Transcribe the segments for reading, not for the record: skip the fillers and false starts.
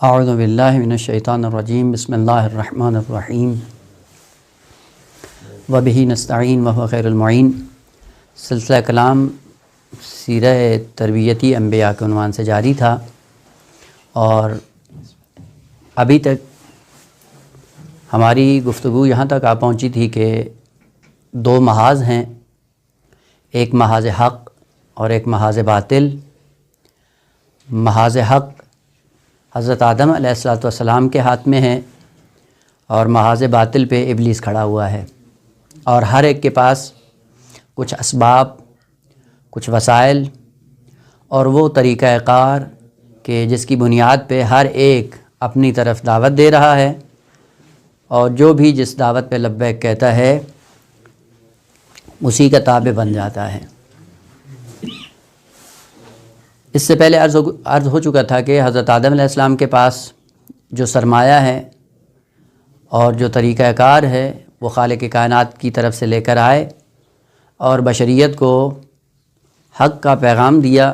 اعوذ باللہ من الشیطان الرجیم بسم اللہ الرحمن الرحیم وبہ نستعین وہو خیر المعین۔ سلسلہ کلام سیرہ تربیتی انبیاء کے عنوان سے جاری تھا، اور ابھی تک ہماری گفتگو یہاں تک آ پہنچی تھی کہ دو محاذ ہیں، ایک محاذ حق اور ایک محاذ باطل۔ محاذ حق حضرت آدم علیہ السلام کے ہاتھ میں ہے، اور محاذ باطل پہ ابلیس کھڑا ہوا ہے، اور ہر ایک کے پاس کچھ اسباب، کچھ وسائل اور وہ طریقہ کار کہ جس کی بنیاد پہ ہر ایک اپنی طرف دعوت دے رہا ہے، اور جو بھی جس دعوت پہ لبیک کہتا ہے اسی کا تابع بن جاتا ہے۔ اس سے پہلے عرض ہو چکا تھا کہ حضرت آدم علیہ السلام کے پاس جو سرمایہ ہے اور جو طریقہ کار ہے وہ خالق کائنات کی طرف سے لے کر آئے، اور بشریت کو حق کا پیغام دیا،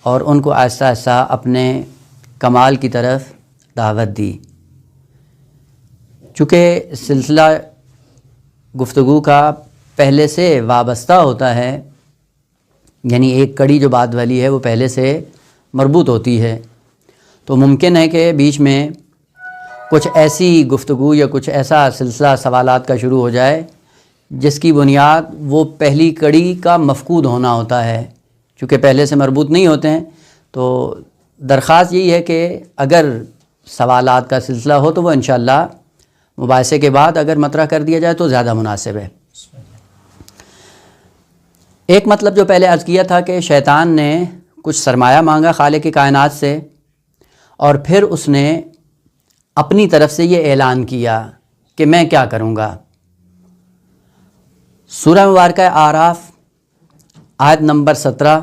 اور ان کو آہستہ آہستہ اپنے کمال کی طرف دعوت دی۔ چونکہ سلسلہ گفتگو کا پہلے سے وابستہ ہوتا ہے، یعنی ایک کڑی جو بعد والی ہے وہ پہلے سے مربوط ہوتی ہے، تو ممکن ہے کہ بیچ میں کچھ ایسی گفتگو یا کچھ ایسا سلسلہ سوالات کا شروع ہو جائے جس کی بنیاد وہ پہلی کڑی کا مفقود ہونا ہوتا ہے۔ چونکہ پہلے سے مربوط نہیں ہوتے ہیں، تو درخواست یہی ہے کہ اگر سوالات کا سلسلہ ہو تو وہ انشاءاللہ مباحثے کے بعد اگر مطرح کر دیا جائے تو زیادہ مناسب ہے۔ ایک مطلب جو پہلے عرض کیا تھا کہ شیطان نے کچھ سرمایہ مانگا خالق کائنات سے، اور پھر اس نے اپنی طرف سے یہ اعلان کیا کہ میں کیا کروں گا۔ سورہ مبارکہ اعراف آیت نمبر 17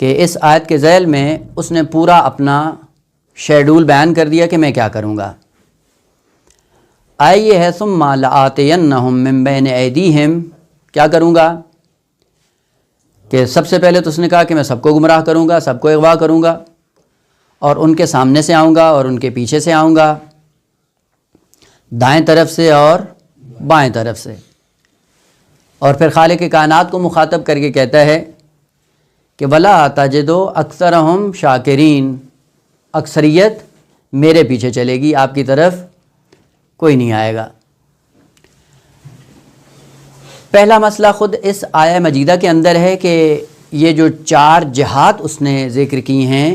کہ اس آیت کے ذیل میں اس نے پورا اپنا شیڈول بیان کر دیا کہ میں کیا کروں گا۔ آئے یہ ہے ثم لآتینہم من بین ایدیہم، کیا کروں گا کہ سب سے پہلے تو اس نے کہا کہ میں سب کو گمراہ کروں گا، سب کو اغوا کروں گا، اور ان کے سامنے سے آؤں گا اور ان کے پیچھے سے آؤں گا، دائیں طرف سے اور بائیں طرف سے۔ اور پھر خالق کائنات کو مخاطب کر کے کہتا ہے کہ وَلَا تَجِدُ أَكْثَرَهُمْ شَاكِرِينَ، اکثریت میرے پیچھے چلے گی، آپ کی طرف کوئی نہیں آئے گا۔ پہلا مسئلہ خود اس آیہ مجیدہ کے اندر ہے کہ یہ جو 4 جہات اس نے ذکر کی ہیں،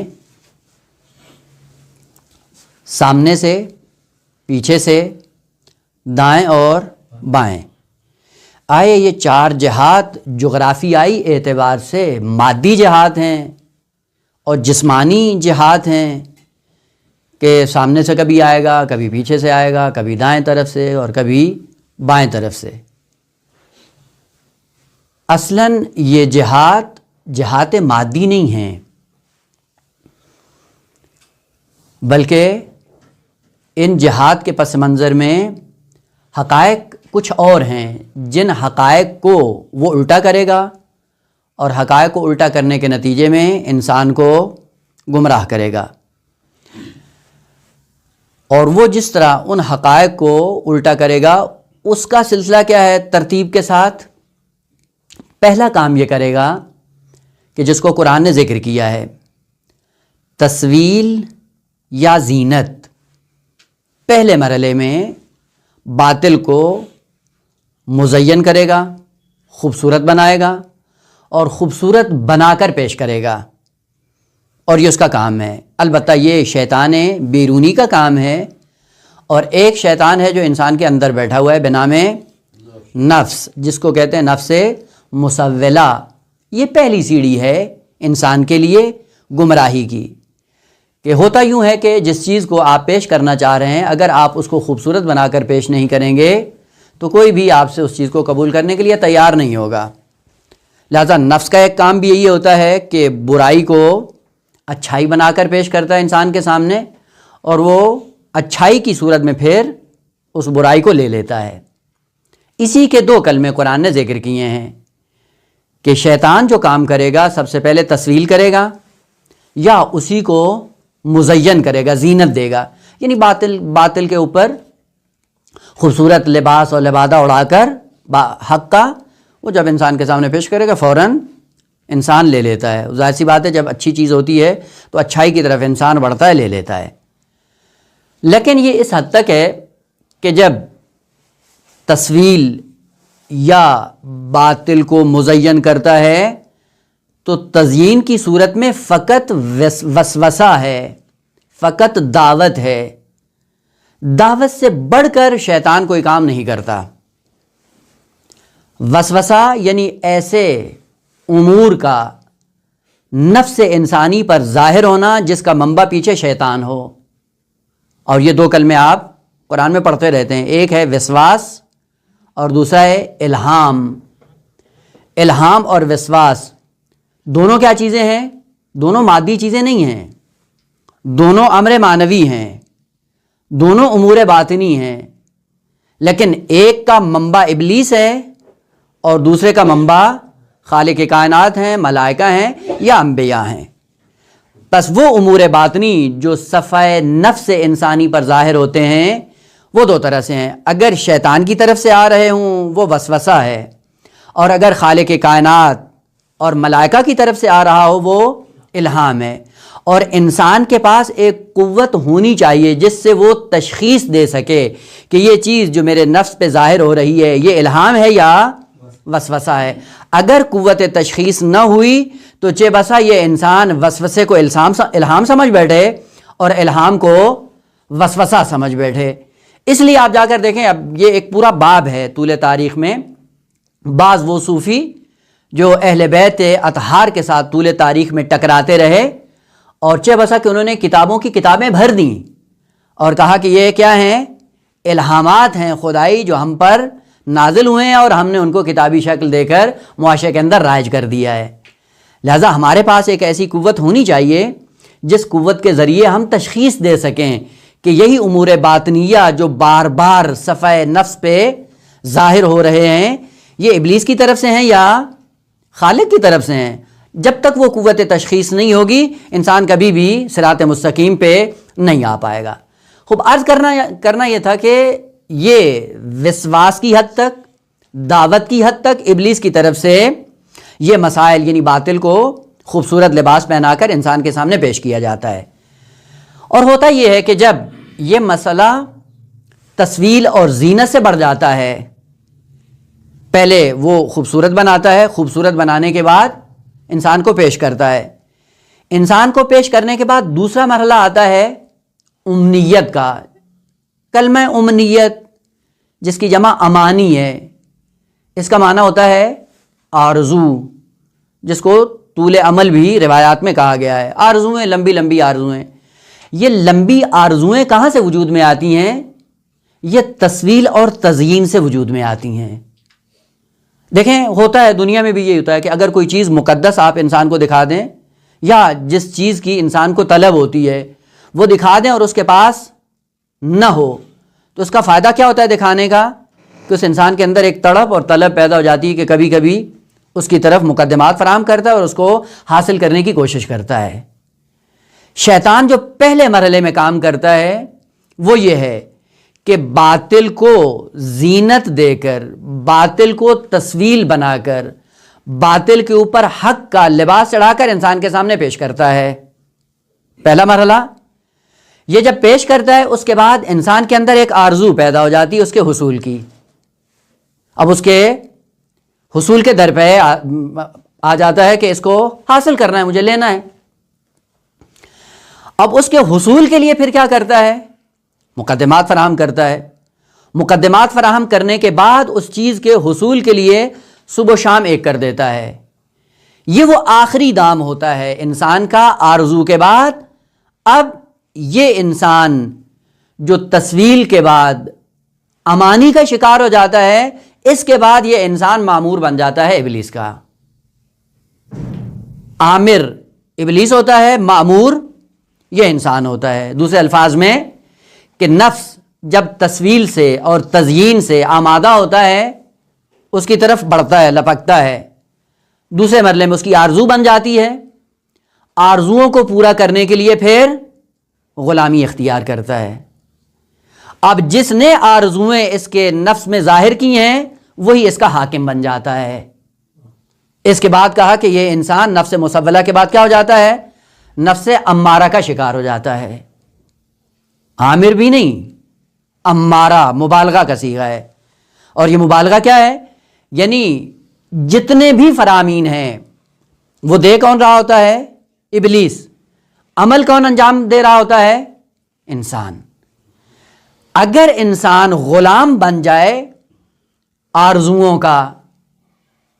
سامنے سے، پیچھے سے، دائیں اور بائیں، آئے یہ 4 جہات جغرافیائی اعتبار سے مادی جہات ہیں اور جسمانی جہات ہیں کہ سامنے سے کبھی آئے گا، کبھی پیچھے سے آئے گا، کبھی دائیں طرف سے اور کبھی بائیں طرف سے۔ اصلاً یہ جہات مادی نہیں ہیں، بلکہ ان جہات کے پس منظر میں حقائق کچھ اور ہیں، جن حقائق کو وہ الٹا کرے گا، اور حقائق کو الٹا کرنے کے نتیجے میں انسان کو گمراہ کرے گا۔ اور وہ جس طرح ان حقائق کو الٹا کرے گا اس کا سلسلہ کیا ہے ترتیب کے ساتھ؟ پہلا کام یہ کرے گا کہ جس کو قرآن نے ذکر کیا ہے، تسویل یا زینت۔ پہلے مرحلے میں باطل کو مزین کرے گا، خوبصورت بنائے گا، اور خوبصورت بنا کر پیش کرے گا، اور یہ اس کا کام ہے۔ البتہ یہ شیطان بیرونی کا کام ہے، اور ایک شیطان ہے جو انسان کے اندر بیٹھا ہوا ہے بنام نفس، جس کو کہتے ہیں نفس مسولہ۔ یہ پہلی سیڑھی ہے انسان کے لیے گمراہی کی، کہ ہوتا یوں ہے کہ جس چیز کو آپ پیش کرنا چاہ رہے ہیں اگر آپ اس کو خوبصورت بنا کر پیش نہیں کریں گے تو کوئی بھی آپ سے اس چیز کو قبول کرنے کے لیے تیار نہیں ہوگا۔ لہذا نفس کا ایک کام بھی یہی ہوتا ہے کہ برائی کو اچھائی بنا کر پیش کرتا ہے انسان کے سامنے، اور وہ اچھائی کی صورت میں پھر اس برائی کو لے لیتا ہے۔ اسی کے 2 کلمے قرآن نے ذکر کیے ہیں کہ شیطان جو کام کرے گا سب سے پہلے تسویل کرے گا، یا اسی کو مزین کرے گا، زینت دے گا، یعنی باطل کے اوپر خوبصورت لباس اور لبادہ اڑا کر حق کا وہ جب انسان کے سامنے پیش کرے گا فوراً انسان لے لیتا ہے۔ ظاہر سی بات ہے جب اچھی چیز ہوتی ہے تو اچھائی کی طرف انسان بڑھتا ہے، لے لیتا ہے۔ لیکن یہ اس حد تک ہے کہ جب تسویل یا باطل کو مزین کرتا ہے تو تزیین کی صورت میں فقط وسوسہ ہے، فقط دعوت ہے۔ دعوت سے بڑھ کر شیطان کوئی کام نہیں کرتا۔ وسوسہ یعنی ایسے امور کا نفس انسانی پر ظاہر ہونا جس کا منبع پیچھے شیطان ہو، اور یہ دو کلمے آپ قرآن میں پڑھتے رہتے ہیں، ایک ہے وسواس اور دوسرا ہے الہام۔ الہام اور وسواس دونوں کیا چیزیں ہیں؟ دونوں مادی چیزیں نہیں ہیں، دونوں امر معنوی ہیں، دونوں امور باطنی ہیں، لیکن ایک کا منبع ابلیس ہے اور دوسرے کا منبع خالق کائنات ہیں، ملائکہ ہیں یا انبیاء ہیں۔ بس وہ امور باطنی جو صفحہ نفس انسانی پر ظاہر ہوتے ہیں وہ دو طرح سے ہیں، اگر شیطان کی طرف سے آ رہے ہوں وہ وسوسہ ہے، اور اگر خالق کائنات اور ملائکہ کی طرف سے آ رہا ہو وہ الہام ہے۔ اور انسان کے پاس ایک قوت ہونی چاہیے جس سے وہ تشخیص دے سکے کہ یہ چیز جو میرے نفس پہ ظاہر ہو رہی ہے یہ الہام ہے یا وسوسہ ہے۔ اگر قوت تشخیص نہ ہوئی تو چہ بسا یہ انسان وسوسے کو الہام سمجھ بیٹھے اور الہام کو وسوسہ سمجھ بیٹھے۔ اس لیے آپ جا کر دیکھیں، اب یہ ایک پورا باب ہے طول تاریخ میں، بعض وہ صوفی جو اہل بیت اطہار کے ساتھ طول تاریخ میں ٹکراتے رہے اور چہ بسا کہ انہوں نے کتابوں کی کتابیں بھر دیں اور کہا کہ یہ کیا ہیں؟ الہامات ہیں خدائی جو ہم پر نازل ہوئے ہیں اور ہم نے ان کو کتابی شکل دے کر معاشرے کے اندر رائج کر دیا ہے۔ لہذا ہمارے پاس ایک ایسی قوت ہونی چاہیے جس قوت کے ذریعے ہم تشخیص دے سکیں کہ یہی امور باطنیہ جو بار بار صفحہ نفس پہ ظاہر ہو رہے ہیں یہ ابلیس کی طرف سے ہیں یا خالق کی طرف سے ہیں۔ جب تک وہ قوت تشخیص نہیں ہوگی انسان کبھی بھی صراط مستقیم پہ نہیں آ پائے گا۔ خوب عرض کرنا یہ تھا کہ یہ وسواس کی حد تک، دعوت کی حد تک ابلیس کی طرف سے یہ مسائل یعنی باطل کو خوبصورت لباس پہنا کر انسان کے سامنے پیش کیا جاتا ہے۔ اور ہوتا یہ ہے کہ جب یہ مسئلہ تسویل اور زینت سے بڑھ جاتا ہے، پہلے وہ خوبصورت بناتا ہے، خوبصورت بنانے کے بعد انسان کو پیش کرتا ہے، انسان کو پیش کرنے کے بعد دوسرا مرحلہ آتا ہے امنیت کا۔ کلمہ امنیت جس کی جمع امانی ہے، اس کا معنی ہوتا ہے آرزو، جس کو طول عمل بھی روایات میں کہا گیا ہے۔ آرزویں، لمبی لمبی آرزویں۔ یہ لمبی آرزویں کہاں سے وجود میں آتی ہیں؟ یہ تسویل اور تزیین سے وجود میں آتی ہیں۔ دیکھیں ہوتا ہے دنیا میں بھی یہ ہوتا ہے کہ اگر کوئی چیز مقدس آپ انسان کو دکھا دیں یا جس چیز کی انسان کو طلب ہوتی ہے وہ دکھا دیں اور اس کے پاس نہ ہو تو اس کا فائدہ کیا ہوتا ہے دکھانے کا؟ کہ اس انسان کے اندر ایک تڑپ اور طلب پیدا ہو جاتی ہے کہ کبھی کبھی اس کی طرف مقدمات فراہم کرتا ہے اور اس کو حاصل کرنے کی کوشش کرتا ہے۔ شیطان جو پہلے مرحلے میں کام کرتا ہے وہ یہ ہے کہ باطل کو زینت دے کر، باطل کو تسویل بنا کر، باطل کے اوپر حق کا لباس چڑھا کر انسان کے سامنے پیش کرتا ہے۔ پہلا مرحلہ یہ جب پیش کرتا ہے اس کے بعد انسان کے اندر ایک آرزو پیدا ہو جاتی ہے اس کے حصول کی۔ اب اس کے حصول کے در پہ آ جاتا ہے کہ اس کو حاصل کرنا ہے، مجھے لینا ہے۔ اب اس کے حصول کے لیے پھر کیا کرتا ہے؟ مقدمات فراہم کرتا ہے۔ مقدمات فراہم کرنے کے بعد اس چیز کے حصول کے لیے صبح و شام ایک کر دیتا ہے۔ یہ وہ آخری دام ہوتا ہے انسان کا آرزو کے بعد۔ اب یہ انسان جو تسویل کے بعد امانی کا شکار ہو جاتا ہے، اس کے بعد یہ انسان مامور بن جاتا ہے ابلیس کا۔ آمر ابلیس ہوتا ہے، مامور یہ انسان ہوتا ہے۔ دوسرے الفاظ میں کہ نفس جب تسویل سے اور تزیین سے آمادہ ہوتا ہے اس کی طرف بڑھتا ہے، لپکتا ہے۔ دوسرے مرحلے میں اس کی آرزو بن جاتی ہے۔ آرزوؤں کو پورا کرنے کے لیے پھر غلامی اختیار کرتا ہے. اب جس نے آرزویں اس کے نفس میں ظاہر کی ہیں وہی اس کا حاکم بن جاتا ہے. اس کے بعد کہا کہ یہ انسان نفس مسولہ کے بعد کیا ہو جاتا ہے؟ نفس امارہ کا شکار ہو جاتا ہے. عامر بھی نہیں، امارہ مبالغہ کا صیغہ ہے. اور یہ مبالغہ کیا ہے؟ یعنی جتنے بھی فرامین ہیں وہ دے کون رہا ہوتا ہے؟ ابلیس. عمل کون انجام دے رہا ہوتا ہے؟ انسان. اگر انسان غلام بن جائے آرزوؤں کا،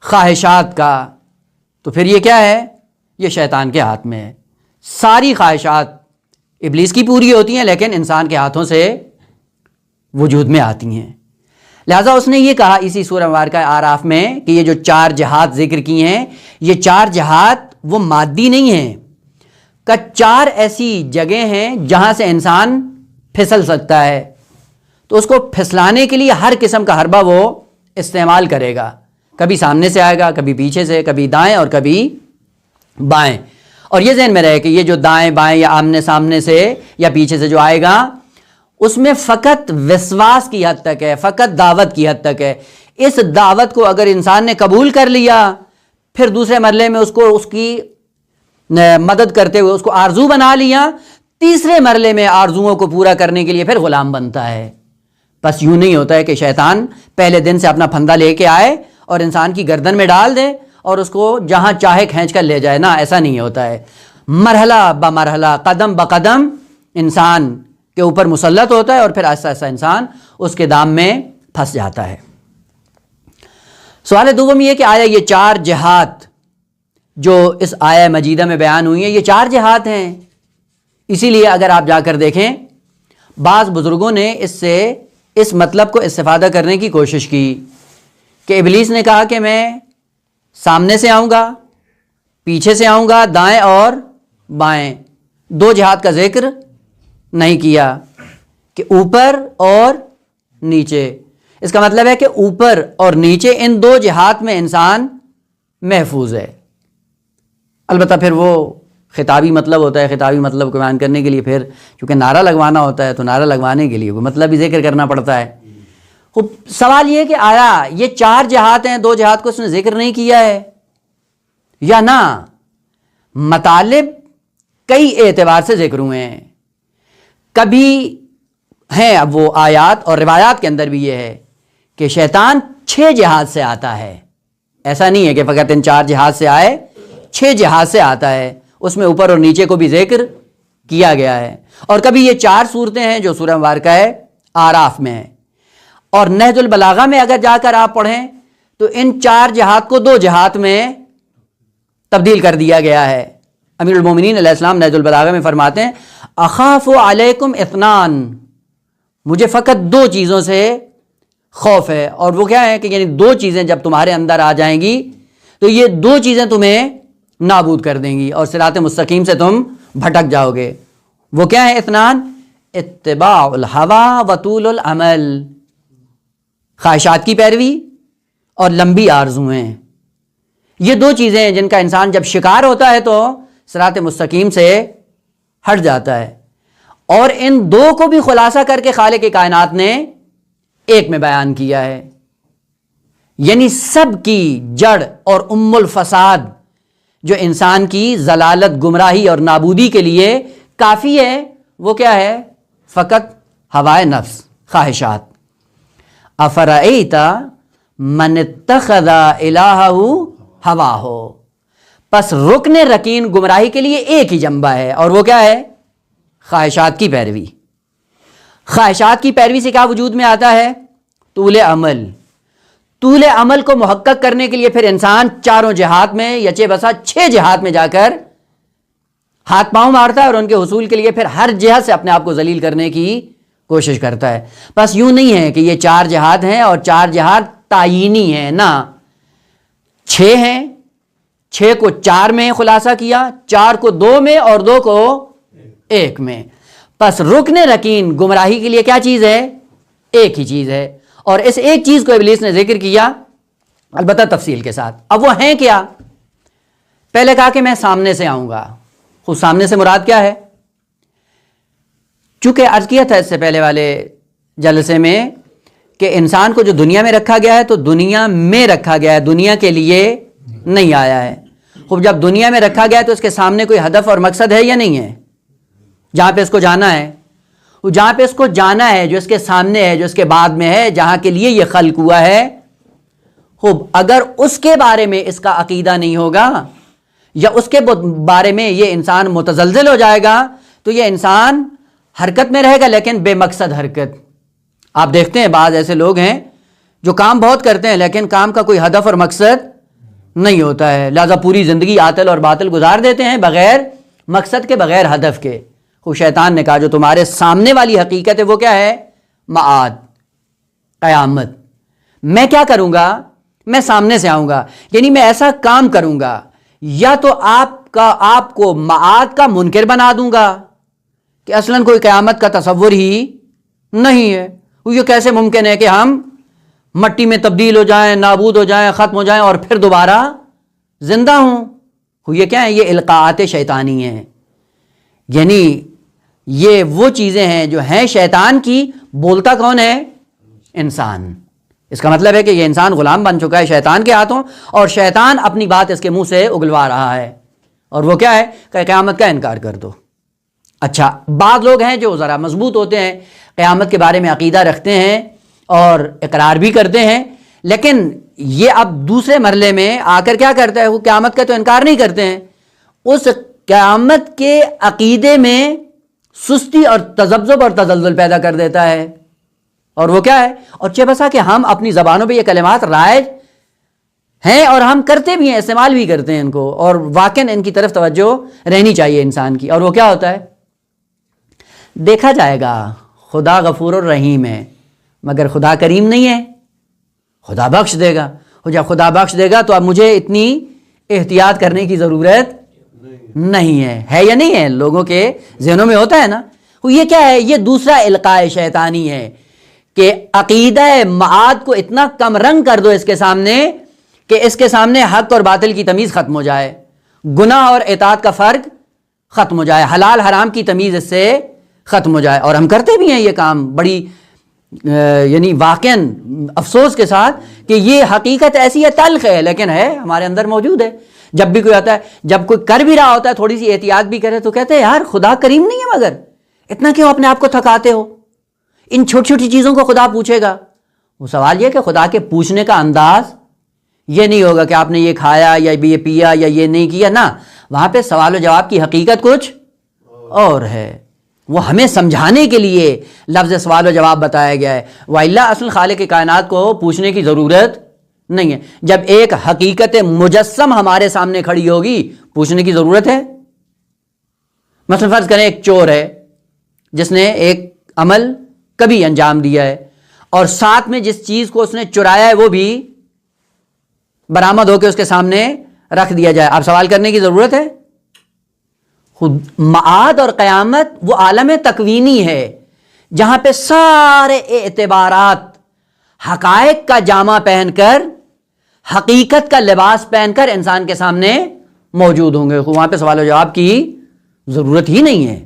خواہشات کا، تو پھر یہ کیا ہے؟ یہ شیطان کے ہاتھ میں ہے. ساری خواہشات ابلیس کی پوری ہوتی ہیں لیکن انسان کے ہاتھوں سے وجود میں آتی ہیں. لہٰذا اس نے یہ کہا اسی سورہ مبارکہ اعراف میں کہ یہ جو 4 جہات ذکر کی ہیں یہ 4 جہات وہ مادی نہیں ہیں، کہ 4 ایسی جگہیں ہیں جہاں سے انسان پھسل سکتا ہے. تو اس کو پھسلانے کے لیے ہر قسم کا حربہ وہ استعمال کرے گا. کبھی سامنے سے آئے گا، کبھی پیچھے سے، کبھی دائیں اور کبھی بائیں. اور یہ ذہن میں رہے کہ یہ جو دائیں بائیں یا آمنے سامنے سے یا پیچھے سے جو آئے گا اس میں فقط وسواس کی حد تک ہے، فقط دعوت کی حد تک ہے. اس دعوت کو اگر انسان نے قبول کر لیا پھر دوسرے مرحلے میں اس کو اس کی مدد کرتے ہوئے اس کو آرزو بنا لیا، تیسرے مرحلے میں آرزوؤں کو پورا کرنے کے لیے پھر غلام بنتا ہے. بس یوں نہیں ہوتا ہے کہ شیطان پہلے دن سے اپنا پھندا لے کے آئے اور انسان کی گردن میں ڈال دے اور اس کو جہاں چاہے کھینچ کر لے جائے. نہ، ایسا نہیں ہوتا ہے. مرحلہ بمرحلہ، قدم بقدم انسان کے اوپر مسلط ہوتا ہے اور پھر آہستہ آہستہ انسان اس کے دام میں پھنس جاتا ہے. سوال دوم یہ کہ آیا یہ 4 جہات جو اس آیہ مجیدہ میں بیان ہوئی ہیں یہ 4 جہات ہیں. اسی لیے اگر آپ جا کر دیکھیں بعض بزرگوں نے اس سے اس مطلب کو استفادہ کرنے کی کوشش کی کہ ابلیس نے کہا کہ میں سامنے سے آؤں گا، پیچھے سے آؤں گا، دائیں اور بائیں. 2 جہات کا ذکر نہیں کیا کہ اوپر اور نیچے. اس کا مطلب ہے کہ اوپر اور نیچے ان 2 جہات میں انسان محفوظ ہے. البتہ پھر وہ خطابی مطلب ہوتا ہے، خطابی مطلب کو بیان کرنے کے لیے پھر چونکہ نعرہ لگوانا ہوتا ہے تو نعرہ لگوانے کے لیے وہ مطلب بھی ذکر کرنا پڑتا ہے. خوب سوال یہ کہ آیا یہ 4 جہات ہیں، 2 جہات کو اس نے ذکر نہیں کیا ہے یا نہ؟ مطالب کئی اعتبار سے ذکر ہوئے ہیں. کبھی ہیں اب وہ آیات اور روایات کے اندر بھی یہ ہے کہ شیطان 6 جہات سے آتا ہے. ایسا نہیں ہے کہ فقط ان 4 جہات سے آئے، 6 جہات سے آتا ہے. اس میں اوپر اور نیچے کو بھی ذکر کیا گیا ہے. اور کبھی یہ 4 صورتیں ہیں جو سورہ مبارکہ ہے اعراف میں ہیں. اور نہج البلاغہ میں اگر جا کر آپ پڑھیں تو ان 4 جہات کو 2 جہات میں تبدیل کر دیا گیا ہے. امیر المومنین علیہ السلام نہج البلاغہ میں فرماتے ہیں اخاف علیکم اثنان، مجھے فقط 2 چیزوں سے خوف ہے. اور وہ کیا ہے کہ یعنی 2 چیزیں جب تمہارے اندر آ جائیں گی تو یہ 2 چیزیں تمہیں نابود کر دیں گی اور صراط مستقیم سے تم بھٹک جاؤ گے. وہ کیا ہے اثنان؟ اتباع الہوی و طول العمل، خواہشات کی پیروی اور لمبی آرزویں. یہ 2 چیزیں ہیں جن کا انسان جب شکار ہوتا ہے تو صراط مستقیم سے ہٹ جاتا ہے. اور ان 2 کو بھی خلاصہ کر کے خالق کائنات نے ایک میں بیان کیا ہے. یعنی سب کی جڑ اور ام الفساد جو انسان کی ضلالت، گمراہی اور نابودی کے لیے کافی ہے وہ کیا ہے؟ فقط ہوائے نفس، خواہشات. افرأیت من اتخذ الہہ ہواہ، پس رکن رکین گمراہی کے لیے ایک ہی جنبہ ہے اور وہ کیا ہے؟ خواہشات کی پیروی. خواہشات کی پیروی سے کیا وجود میں آتا ہے؟ طول عمل. طول عمل کو محقق کرنے کے لیے پھر انسان 4 جہات میں یچے بسا 6 جہات میں جا کر ہاتھ پاؤں مارتا ہے اور ان کے حصول کے لیے پھر ہر جہت سے اپنے آپ کو ذلیل کرنے کی کوشش کرتا ہے. بس یوں نہیں ہے کہ یہ 4 جہات ہیں اور 4 جہات تعینی ہیں، نہ، 6 ہیں. 6 کو 4 میں خلاصہ کیا، 4 کو 2 میں اور 2 کو 1 میں. پس رکن رکین گمراہی کے لیے کیا چیز ہے؟ ایک ہی چیز ہے. اور اس ایک چیز کو ابلیس نے ذکر کیا البتہ تفصیل کے ساتھ. اب وہ ہیں کیا؟ پہلے کہا کہ میں سامنے سے آؤں گا. خود سامنے سے مراد کیا ہے؟ چونکہ عرض کیا تھا اس سے پہلے والے جلسے میں کہ انسان کو جو دنیا میں رکھا گیا ہے تو دنیا میں رکھا گیا ہے، دنیا کے لیے نہیں آیا ہے. خوب جب دنیا میں رکھا گیا ہے تو اس کے سامنے کوئی ہدف اور مقصد ہے یا نہیں ہے؟ جہاں پہ اس کو جانا ہے، جہاں پہ اس کو جانا ہے، جو اس کے سامنے ہے، جو اس کے بعد میں ہے، جہاں کے لیے یہ خلق ہوا ہے، خوب اگر اس کے بارے میں اس کا عقیدہ نہیں ہوگا یا اس کے بارے میں یہ انسان متزلزل ہو جائے گا تو یہ انسان حرکت میں رہے گا لیکن بے مقصد حرکت. آپ دیکھتے ہیں بعض ایسے لوگ ہیں جو کام بہت کرتے ہیں لیکن کام کا کوئی ہدف اور مقصد نہیں ہوتا ہے، لہذا پوری زندگی عاطل اور باطل گزار دیتے ہیں بغیر مقصد کے، بغیر ہدف کے. خوب شیطان نے کہا جو تمہارے سامنے والی حقیقت ہے وہ کیا ہے؟ معاد، قیامت. میں کیا کروں گا؟ میں سامنے سے آؤں گا، یعنی میں ایسا کام کروں گا یا تو آپ کو معاد کا منکر بنا دوں گا کہ اصلاً کوئی قیامت کا تصور ہی نہیں ہے. یہ کیسے ممکن ہے کہ ہم مٹی میں تبدیل ہو جائیں، نابود ہو جائیں، ختم ہو جائیں اور پھر دوبارہ زندہ ہوں؟ یہ کیا ہے؟ یہ القاعات شیطانی ہیں، یعنی یہ وہ چیزیں ہیں جو ہیں شیطان کی. بولتا کون ہے؟ انسان. اس کا مطلب ہے کہ یہ انسان غلام بن چکا ہے شیطان کے ہاتھوں اور شیطان اپنی بات اس کے منہ سے اگلوا رہا ہے. اور وہ کیا ہے؟ کہ قیامت کا انکار کر دو. اچھا، بعض لوگ ہیں جو ذرا مضبوط ہوتے ہیں، قیامت کے بارے میں عقیدہ رکھتے ہیں اور اقرار بھی کرتے ہیں، لیکن یہ اب دوسرے مرحلے میں آ کر کیا کرتا ہے؟ وہ قیامت کا تو انکار نہیں کرتے ہیں، اس قیامت کے عقیدے میں سستی اور تذبذب اور تزلزل پیدا کر دیتا ہے. اور وہ کیا ہے؟ اور چہ بسا کہ ہم اپنی زبانوں پہ یہ کلمات رائج ہیں اور ہم کرتے بھی ہیں، استعمال بھی کرتے ہیں ان کو، اور واقعاً ان کی طرف توجہ رہنی چاہیے انسان کی. اور وہ کیا ہوتا ہے؟ دیکھا جائے گا خدا غفور الرحیم ہے مگر خدا کریم نہیں ہے. خدا بخش دے گا، جب خدا بخش دے گا تو اب مجھے اتنی احتیاط کرنے کی ضرورت نہیں ہے یا نہیں ہے؟ لوگوں کے ذہنوں میں ہوتا ہے نا. یہ کیا ہے؟ یہ دوسرا القاء شیطانی ہے کہ عقیدہ معاد کو اتنا کم رنگ کر دو اس کے سامنے کہ اس کے سامنے حق اور باطل کی تمیز ختم ہو جائے، گناہ اور اطاعت کا فرق ختم ہو جائے، حلال حرام کی تمیز اس سے ختم ہو جائے. اور ہم کرتے بھی ہیں یہ کام بڑی یعنی واقعاً افسوس کے ساتھ کہ یہ حقیقت ایسی ہے، تلخ ہے لیکن ہے، ہمارے اندر موجود ہے. جب بھی کوئی آتا ہے، جب کوئی کر بھی رہا ہوتا ہے، تھوڑی سی احتیاط بھی کرے تو کہتے ہیں یار خدا کریم نہیں ہے، مگر اتنا کیوں اپنے آپ کو تھکاتے ہو؟ ان چھوٹی چھوٹی چیزوں کو خدا پوچھے گا. وہ سوال یہ کہ خدا کے پوچھنے کا انداز یہ نہیں ہوگا کہ آپ نے یہ کھایا یا یہ پیا یا یہ نہیں کیا، نہ، وہاں پہ سوال و جواب کی حقیقت کچھ اور ہے. وہ ہمیں سمجھانے کے لیے لفظ سوال و جواب بتایا گیا ہے، وَإِلَّا اصل خالق کائنات کو پوچھنے کی ضرورت نہیں ہے. جب ایک حقیقت مجسم ہمارے سامنے کھڑی ہوگی پوچھنے کی ضرورت ہے. مثلا فرض کریں ایک چور ہے جس نے ایک عمل کبھی انجام دیا ہے اور ساتھ میں جس چیز کو اس نے چرایا ہے وہ بھی برآمد ہو کے اس کے سامنے رکھ دیا جائے، اب سوال کرنے کی ضرورت ہے؟ خود معاد اور قیامت وہ عالم تکوینی ہے جہاں پہ سارے اعتبارات حقائق کا جامہ پہن کر، حقیقت کا لباس پہن کر انسان کے سامنے موجود ہوں گے. وہاں پہ سوال و جواب کی ضرورت ہی نہیں ہے،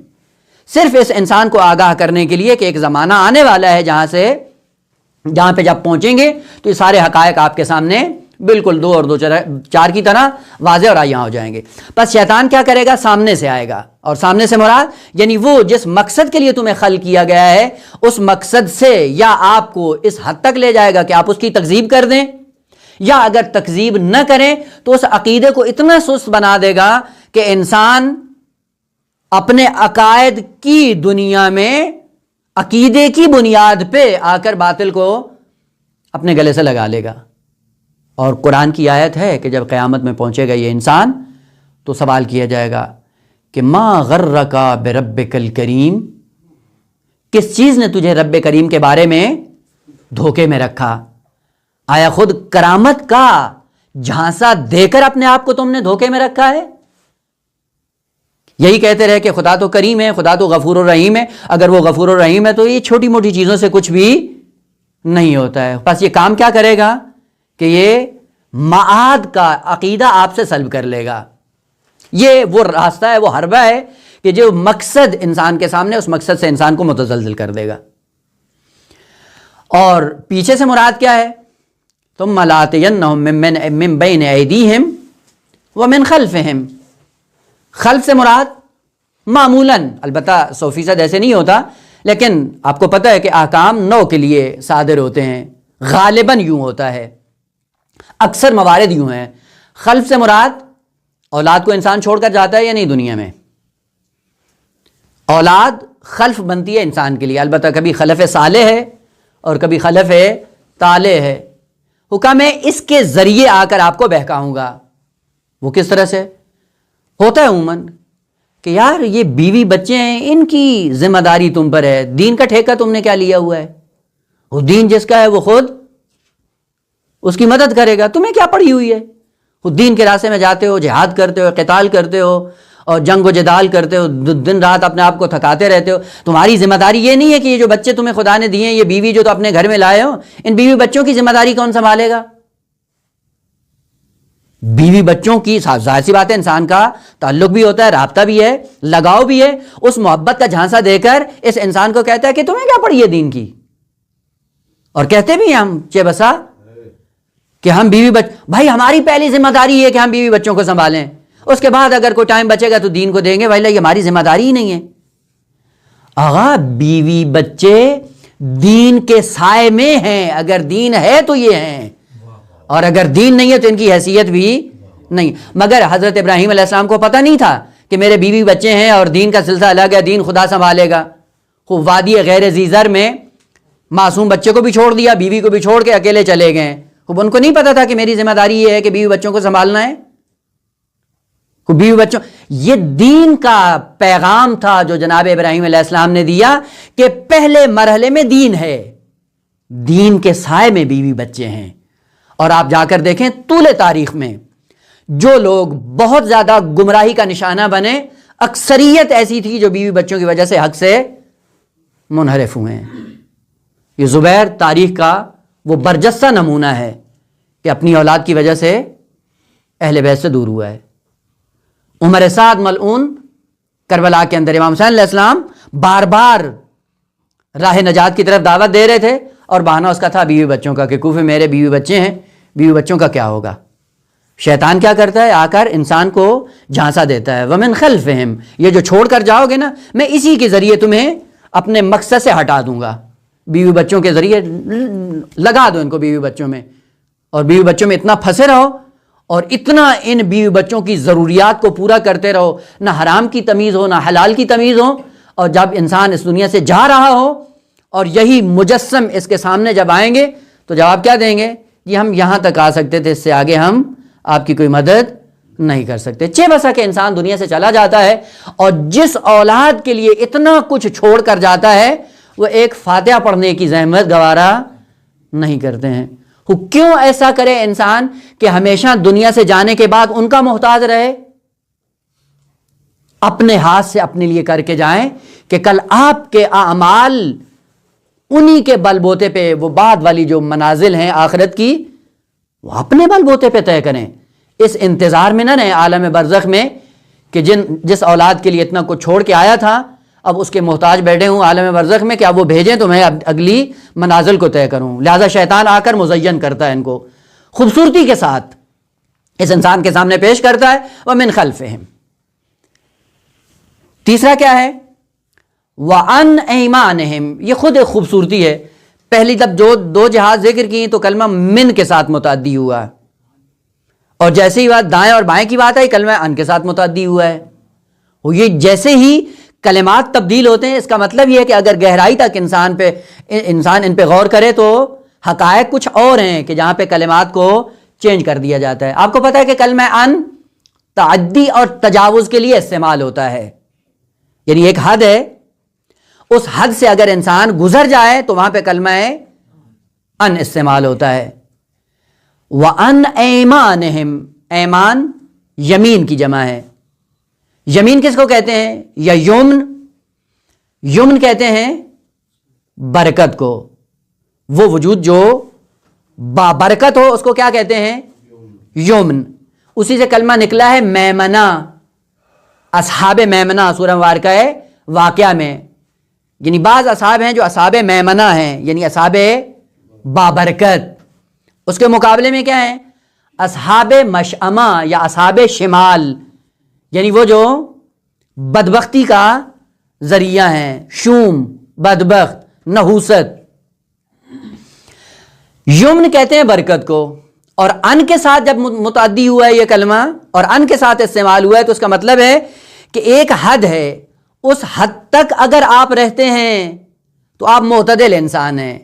صرف اس انسان کو آگاہ کرنے کے لیے کہ ایک زمانہ آنے والا ہے جہاں پہ جب پہنچیں گے تو یہ سارے حقائق آپ کے سامنے بالکل 2 اور 2 4 کی طرح واضح اور عیاں ہو جائیں گے. پس شیطان کیا کرے گا؟ سامنے سے آئے گا، اور سامنے سے مراد یعنی وہ جس مقصد کے لیے تمہیں خلق کیا گیا ہے اس مقصد سے یا آپ کو اس حد تک لے جائے گا کہ آپ اس کی تکذیب کر دیں، یا اگر تکذیب نہ کریں تو اس عقیدے کو اتنا سست بنا دے گا کہ انسان اپنے عقائد کی دنیا میں عقیدے کی بنیاد پہ آ کر باطل کو اپنے گلے سے لگا لے گا. اور قرآن کی آیت ہے کہ جب قیامت میں پہنچے گا یہ انسان تو سوال کیا جائے گا کہ ما غرک بربک الکریم، کس چیز نے تجھے رب کریم کے بارے میں دھوکے میں رکھا؟ آیا خود کرامت کا جھانسا دے کر اپنے آپ کو تم نے دھوکے میں رکھا ہے؟ یہی کہتے رہے کہ خدا تو کریم ہے، خدا تو غفور الرحیم ہے. اگر وہ غفور الرحیم ہے تو یہ چھوٹی موٹی چیزوں سے کچھ بھی نہیں ہوتا ہے. بس یہ کام کیا کرے گا کہ یہ معاد کا عقیدہ آپ سے سلب کر لے گا. یہ وہ راستہ ہے، وہ حربہ ہے کہ جو مقصد انسان کے سامنے، اس مقصد سے انسان کو متزلزل کر دے گا. اور پیچھے سے مراد کیا ہے؟ ثم لآتینہم من بین ایدیہم ومن خلفہم. خلف سے مراد معمولاً، البتہ 100% ایسے نہیں ہوتا، لیکن آپ کو پتہ ہے کہ احکام نو کے لیے صادر ہوتے ہیں، غالباً یوں ہوتا ہے، اکثر موارد یوں ہیں. خلف سے مراد اولاد کو انسان چھوڑ کر جاتا ہے یا نہیں دنیا میں؟ اولاد خلف بنتی ہے انسان کے لیے، البتہ کبھی خلف صالح ہے اور کبھی خلف طالح ہے. حکم ہے اس کے ذریعے آ کر آپ کو بہکاؤں گا. وہ کس طرح سے ہوتا ہے؟ عموماً کہ یار یہ بیوی بچے ہیں، ان کی ذمہ داری تم پر ہے، دین کا ٹھیکہ تم نے کیا لیا ہوا ہے؟ وہ دین جس کا ہے وہ خود اس کی مدد کرے گا، تمہیں کیا پڑی ہوئی ہے؟ خود دین کے راستے میں جاتے ہو، جہاد کرتے ہو، قتال کرتے ہو اور جنگ و جدال کرتے ہو، دن رات اپنے آپ کو تھکاتے رہتے ہو. تمہاری ذمہ داری یہ نہیں ہے کہ یہ جو بچے تمہیں خدا نے دیے ہیں، یہ بیوی جو تو اپنے گھر میں لائے ہو، ان بیوی بچوں کی ذمہ داری کون سنبھالے گا؟ بیوی بچوں کی ظاہر سی بات ہے، انسان کا تعلق بھی ہوتا ہے، رابطہ بھی ہے، لگاؤ بھی ہے. اس محبت کا جھانسا دے کر اس انسان کو کہتا ہے کہ تمہیں کیا پڑی ہے دین کی. اور کہتے بھی ہیں ہم چہ بسا کہ ہم بھائی ہماری پہلی ذمہ داری ہے کہ ہم بیوی بچوں کو سنبھالیں، اس کے بعد اگر کوئی ٹائم بچے گا تو دین کو دیں گے. بھائی یہ ہماری ذمہ داری ہی نہیں ہے. آغا بیوی بچے دین کے سائے میں ہیں، اگر دین ہے تو یہ ہیں، اور اگر دین نہیں ہے تو ان کی حیثیت بھی نہیں. مگر حضرت ابراہیم علیہ السلام کو پتہ نہیں تھا کہ میرے بیوی بچے ہیں اور دین کا سلسلہ الگ ہے، دین خدا سنبھالے گا. خوب وادی غیر ذی زر میں معصوم بچے کو بھی چھوڑ دیا، بیوی کو بھی چھوڑ کے اکیلے چلے گئے. خوب ان کو نہیں پتا تھا کہ میری ذمہ داری یہ ہے کہ بیوی بچوں کو سنبھالنا ہے. بیوی بچوں، یہ دین کا پیغام تھا جو جناب ابراہیم علیہ السلام نے دیا کہ پہلے مرحلے میں دین ہے، دین کے سائے میں بیوی بچے ہیں. اور آپ جا کر دیکھیں طول تاریخ میں جو لوگ بہت زیادہ گمراہی کا نشانہ بنے، اکثریت ایسی تھی جو بیوی بچوں کی وجہ سے حق سے منحرف ہوئے ہیں. یہ زبیر تاریخ کا وہ برجستہ نمونہ ہے کہ اپنی اولاد کی وجہ سے اہل بیت سے دور ہوا ہے. عمر سعد ملعون کربلا کے اندر امام حسین علیہ السلام بار بار راہ نجات کی طرف دعوت دے رہے تھے، اور بہانہ اس کا تھا بیوی بچوں کا کہ کوفے میرے بیوی بچے ہیں، بیوی بچوں کا کیا ہوگا. شیطان کیا کرتا ہے؟ آ کر انسان کو جھانسا دیتا ہے. ومن خلفہم، یہ جو چھوڑ کر جاؤ گے نا، میں اسی کے ذریعے تمہیں اپنے مقصد سے ہٹا دوں گا. بیوی بچوں کے ذریعے لگا دو ان کو بیوی بچوں میں، اور بیوی بچوں میں اتنا پھنسے رہو اور اتنا ان بیوی بچوں کی ضروریات کو پورا کرتے رہو، نہ حرام کی تمیز ہو نہ حلال کی تمیز ہو. اور جب انسان اس دنیا سے جا رہا ہو اور یہی مجسم اس کے سامنے جب آئیں گے تو جواب کیا دیں گے؟ یہ ہم یہاں تک آ سکتے تھے، اس سے آگے ہم آپ کی کوئی مدد نہیں کر سکتے. چہ بسا کہ انسان دنیا سے چلا جاتا ہے اور جس اولاد کے لیے اتنا کچھ چھوڑ کر جاتا ہے وہ ایک فاتحہ پڑھنے کی زحمت گوارا نہیں کرتے ہیں. کیوں ایسا کرے انسان کہ ہمیشہ دنیا سے جانے کے بعد ان کا محتاج رہے؟ اپنے ہاتھ سے اپنے لیے کر کے جائیں کہ کل آپ کے اعمال انہی کے بل بوتے پہ وہ بعد والی جو منازل ہیں آخرت کی وہ اپنے بل بوتے پہ طے کریں. اس انتظار میں نہ رہیں عالم برزخ میں کہ جس اولاد کے لیے اتنا کچھ چھوڑ کے آیا تھا اب اس کے محتاج بیٹھے ہوں عالم برزخ میں کہ اب وہ بھیجیں تو میں اگلی منازل کو طے کروں. لہذا شیطان آ کر مزین کرتا ہے ان کو، خوبصورتی کے ساتھ اس انسان کے سامنے پیش کرتا ہے. وَمِنْ خَلْفِهِمْ. تیسرا کیا ہے؟ وَعَنْ أَيْمَانِهِمْ. یہ خود ایک خوبصورتی ہے. پہلی جب جو دو جہات ذکر کی تو کلمہ من کے ساتھ متعدی ہوا، اور جیسے ہی بات دائیں اور بائیں کی بات آئی کلمہ ان کے ساتھ متعدی ہوا ہے. وہ یہ جیسے ہی کلمات تبدیل ہوتے ہیں اس کا مطلب یہ ہے کہ اگر گہرائی تک انسان ان پہ غور کرے تو حقائق کچھ اور ہیں کہ جہاں پہ کلمات کو چینج کر دیا جاتا ہے. آپ کو پتہ ہے کہ کلمہ ان تعدی اور تجاوز کے لیے استعمال ہوتا ہے، یعنی ایک حد ہے، اس حد سے اگر انسان گزر جائے تو وہاں پہ کلمہ ان استعمال ہوتا ہے. وَأَنْ أَيْمَانِهِمْ. ایمان یمین کی جمع ہے. یمین کس کو کہتے ہیں؟ یا یمن کہتے ہیں برکت کو. وہ وجود جو بابرکت ہو اس کو کیا کہتے ہیں؟ یمن. اسی سے کلمہ نکلا ہے میمنہ. اصحاب میمنہ سورہ مبارکہ واقعہ میں، یعنی بعض اصحاب ہیں جو اصحاب میمنہ ہیں، یعنی اصحاب بابرکت، اس کے مقابلے میں کیا ہیں؟ اصحاب مشأمہ یا اصحاب شمال، یعنی وہ جو بدبختی کا ذریعہ ہیں، شوم، بدبخت، نحوست۔ یمن کہتے ہیں برکت کو، اور ان کے ساتھ جب متعدی ہوا ہے یہ کلمہ اور ان کے ساتھ استعمال ہوا ہے تو اس کا مطلب ہے کہ ایک حد ہے، اس حد تک اگر آپ رہتے ہیں تو آپ معتدل انسان ہیں،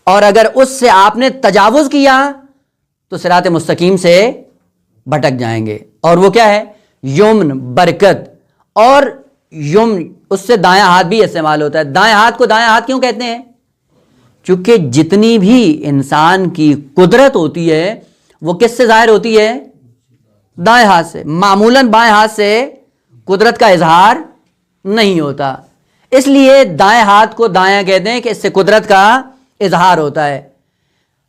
اور اگر اس سے آپ نے تجاوز کیا تو صراط مستقیم سے بھٹک جائیں گے۔ اور وہ کیا ہے؟ یمن، برکت۔ اور یمن اس سے دایاں ہاتھ بھی استعمال ہوتا ہے۔ دائیں ہاتھ کو دایاں ہاتھ کیوں کہتے ہیں؟ چونکہ جتنی بھی انسان کی قدرت ہوتی ہے وہ کس سے ظاہر ہوتی ہے؟ دائیں ہاتھ سے۔ معمولاً بائیں ہاتھ سے قدرت کا اظہار نہیں ہوتا، اس لیے دائیں ہاتھ کو دایاں کہتے ہیں کہ اس سے قدرت کا اظہار ہوتا ہے۔